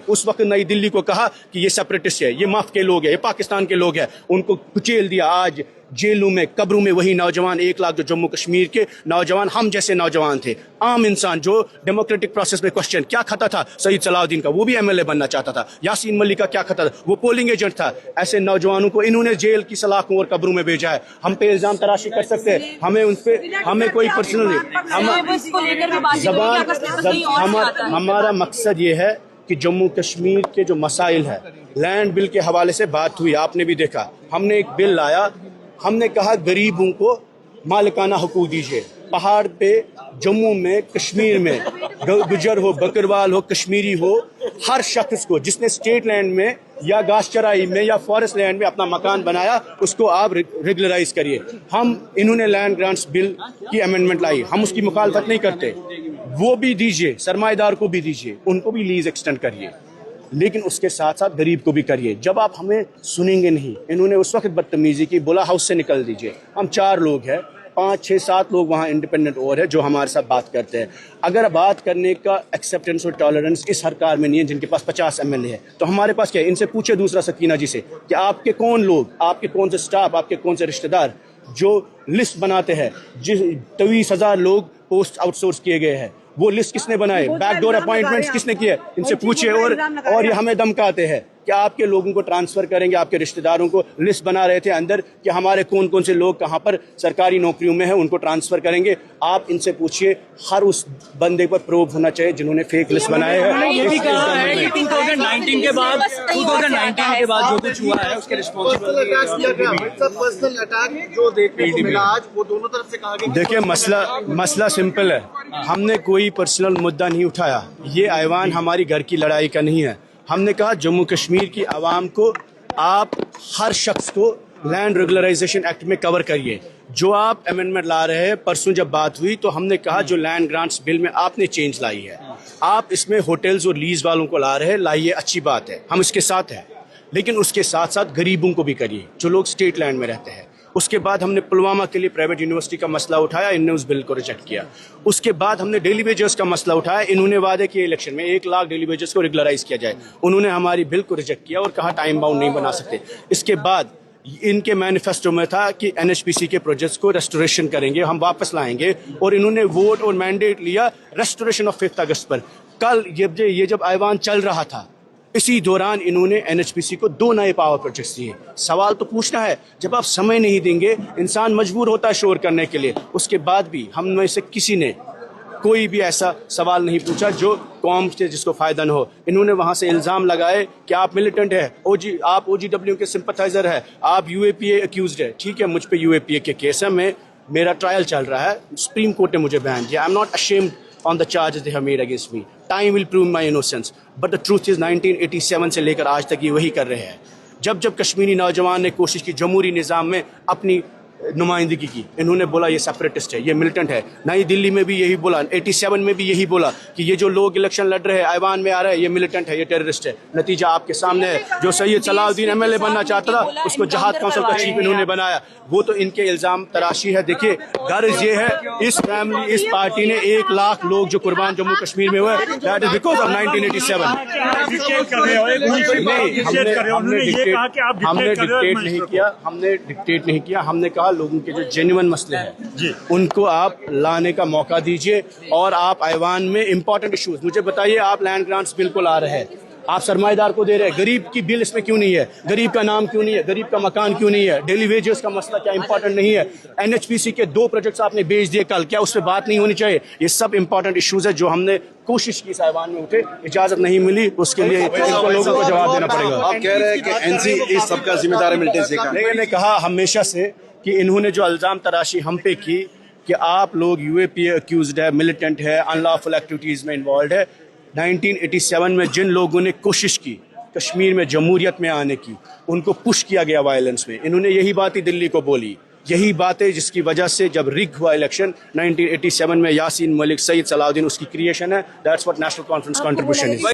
उस वक्त नई दिल्ली को कहा कि ये सेपरेटिस्ट है, ये माफ के लोग हैं, ये पाकिस्तान के लोग हैं, उनको कुचेल दिया। आज जेलों में, कब्रों में वही नौजवान 1 लाख जो जम्मू कश्मीर के नौजवान, हम जैसे नौजवान थे, आम इंसान जो डेमोक्रेटिक प्रोसेस में क्वेश्चन क्या खता था सईद सलाउद्दीन का, वो भी एमएलए बनना चाहता था। यासीन मलिक का क्या खता था, वो पोलिंग एजेंट था। ऐसे नौजवानों को इन्होंने जेल की सलाखों और कब्रों में भेजा है। हम पे इल्जाम तराशी कर सकते हैं, हमें उन पे, हमें कोई पर्सनल नहीं। हमारा मकसद ये है कि जम्मू कश्मीर के जो मसाइल है, लैंड बिल के हवाले से बात हुई, आपने भी देखा। हमने एक बिल लाया, हमने कहा गरीबों को मालिकाना हकूक दीजिए। पहाड़ पे, जम्मू में, कश्मीर में, गुजर हो, बकरवाल हो, कश्मीरी हो, हर शख्स को जिसने स्टेट लैंड में या घास चराई में या फॉरेस्ट लैंड में अपना मकान बनाया, उसको आप रेगुलराइज करिए। इन्होंने लैंड ग्रांट्स बिल की अमेंडमेंट लाई, हम उसकी मुखालफत नहीं करते। वो भी दीजिए, सरमाएदार को भी दीजिए, उनको भी लीज एक्सटेंड करिए, लेकिन उसके साथ साथ गरीब को भी करिए। जब आप हमें सुनेंगे नहीं, इन्होंने उस वक्त बदतमीजी की, बोला हाउस से निकल दीजिए। हम 4 लोग हैं, 5, 6, 7 लोग वहाँ इंडिपेंडेंट और है जो हमारे साथ बात करते हैं। अगर बात करने का एक्सेप्टेंस और टॉलरेंस इस सरकार में नहीं है, जिनके पास 50 एमएलए है, तो हमारे पास क्या है? इनसे पूछे दूसरा सकीना जी से कि आपके कौन लोग, आपके कौन से स्टाफ, आपके कौन से रिश्तेदार जो लिस्ट बनाते हैं, जिस 23,000 लोग पोस्ट आउटसोर्स किए गए हैं, वो लिस्ट किसने बनाए? बैकडोर अपॉइंटमेंट्स किसने किए? इनसे पूछिए। और ये हमें धमकाते हैं कि आपके लोगों को ट्रांसफर करेंगे, आपके रिश्तेदारों को लिस्ट बना रहे थे अंदर कि हमारे कौन कौन से लोग कहां पर सरकारी नौकरियों में हैं, उनको ट्रांसफर करेंगे। आप इनसे पूछिए, हर उस बंदे पर प्रोब होना चाहिए जिन्होंने फेक लिस्ट बनाए हैं। 2019 के बाद जो कुछ हुआ है उसके पर्सनल अटैक जो देखने को मिला आज, वो दोनों तरफ से कहा गया। देखिए, मसला सिंपल है। हमने कोई पर्सनल मुद्दा नहीं उठाया। ये ऐवान हमारी घर की लड़ाई का नहीं है। हमने कहा जम्मू कश्मीर की आवाम को, आप हर शख्स को लैंड रेगुलराइजेशन एक्ट में कवर करिए। जो आप अमेंडमेंट ला रहे हैं, परसों जब बात हुई तो हमने कहा जो लैंड ग्रांट्स बिल में आपने चेंज लाई है, आप इसमें होटल्स और लीज वालों को ला रहे हैं, लाइए, अच्छी बात है, हम इसके साथ हैं। लेकिन उसके साथ साथ गरीबों को भी करिए जो लोग स्टेट लैंड में रहते हैं। उसके बाद हमने पुलवामा के लिए प्राइवेट यूनिवर्सिटी का मसला उठाया, इन्होंने उस बिल को रिजेक्ट किया। उसके बाद हमने डेली वेजेस का मसला उठाया, इन्होंने वादे किए इलेक्शन में 1 लाख डेली वेजेस को रेगुलराइज किया जाए, उन्होंने हमारी बिल को रिजेक्ट किया और कहा टाइम बाउंड नहीं बना सकते। इसके बाद इनके मैनिफेस्टो में था कि एनएचपीसी के प्रोजेक्ट्स को रेस्टोरेशन करेंगे, हम वापस लाएंगे, और इन्होंने वोट और मैंडेट लिया रेस्टोरेशन ऑफ 5 अगस्त पर। कल ये जब ऐवान चल रहा था, इसी दौरान इन्होंने एनएचपीसी को 2 नए पावर प्रोजेक्ट्स दिए। सवाल तो पूछना है, जब आप समय नहीं देंगे, इंसान मजबूर होता है शोर करने के लिए। उसके बाद भी हम में से किसी ने कोई भी ऐसा सवाल नहीं पूछा जो कौम से जिसको फायदा न हो। इन्होंने वहां से इल्जाम लगाए कि आप मिलिटेंट है, आप ओजीडब्ल्यू के सिंपथाइजर है, आप यूएपीए अक्यूज्ड है। ठीक है, मुझ पे यूएपीए के केस है, मेरा ट्रायल चल रहा है, सुप्रीम कोर्ट ने मुझे बैन किया। I am not ashamed on the charges they have made against me. Time will prove my innocence. But the truth is 1987 से लेकर आज तक ये वही कर रहे हैं। जब कश्मीरी नौजवान ने कोशिश की जमहूरी निज़ाम में अपनी नुमाइंदगी की, इन्होंने बोला ये सेपरेटिस्ट है, ये मिलिटेंट है। नई दिल्ली में भी यही बोला, 87 में भी यही बोला कि ये जो लोग इलेक्शन लड़ रहे हैं, ऐवान में आ रहे हैं, ये मिलिटेंट है, ये टेररिस्ट है। नतीजा आपके सामने है। जो सैयद सलाउद्दीन एमएलए बनना चाहता था, उसको जहाद काउंसिल का चीफ इन्होंने बनाया। वो तो इनके इल्जाम तराशी है। देखिए, गर्ज ये है, इस पार्टी ने 1 लाख लोग जो कुर्बान जम्मू कश्मीर में हुए, दैट इज बिकॉज ऑफ 1987। हमने डिक्टेट नहीं किया। हमने कहा लोगों के जो जेन्युइन मसले हैं उनको आप लाने का मौका दीजिए। और आप ऐवान में इंपॉर्टेंट इश्यूज, मुझे बताइए, आप लैंड ग्रांट्स बिल को ला रहे हैं, आप सरमाएदार को दे रहे हैं, गरीब की बिल इसमें क्यों नहीं है? गरीब का नाम क्यों नहीं है? गरीब का मकान क्यों नहीं है? डेली वेजेस का मसला क्या इंपॉर्टेंट नहीं है? एनएचपीसी के 2 प्रोजेक्ट्स आपने भेज दिए कल, क्या उस पर बात नहीं होनी चाहिए? ये सब इंपॉर्टेंट इश्यूज है जो हमने कोशिश की साइवान में उठे, इजाजत नहीं मिली, उसके लिए इनको लोगों को जवाब देना पड़ेगा। आप कह रहे हैं कि एनसी इस सबका जिम्मेदार है मिलिटेंसी का। मैंने कहा हमेशा से कि इन्होंने जो इल्जाम तराशी हम पे की कि आप लोग यूएपीए अक्यूज्ड है, मिलिटेंट है, अनलॉफुल एक्टिविटीज में इन्वॉल्व है। 1987 में जिन लोगों ने कोशिश की कश्मीर में जमहूरियत में आने की, उनको पुश किया गया वायलेंस में। इन्होंने यही बात ही दिल्ली को बोली, यही बातें जिसकी वजह से जब रिग हुआ इलेक्शन 1987 में, यासीन मलिक, सईद सलाउद्दीन उसकी क्रिएशन है। That's what national conference contribution is.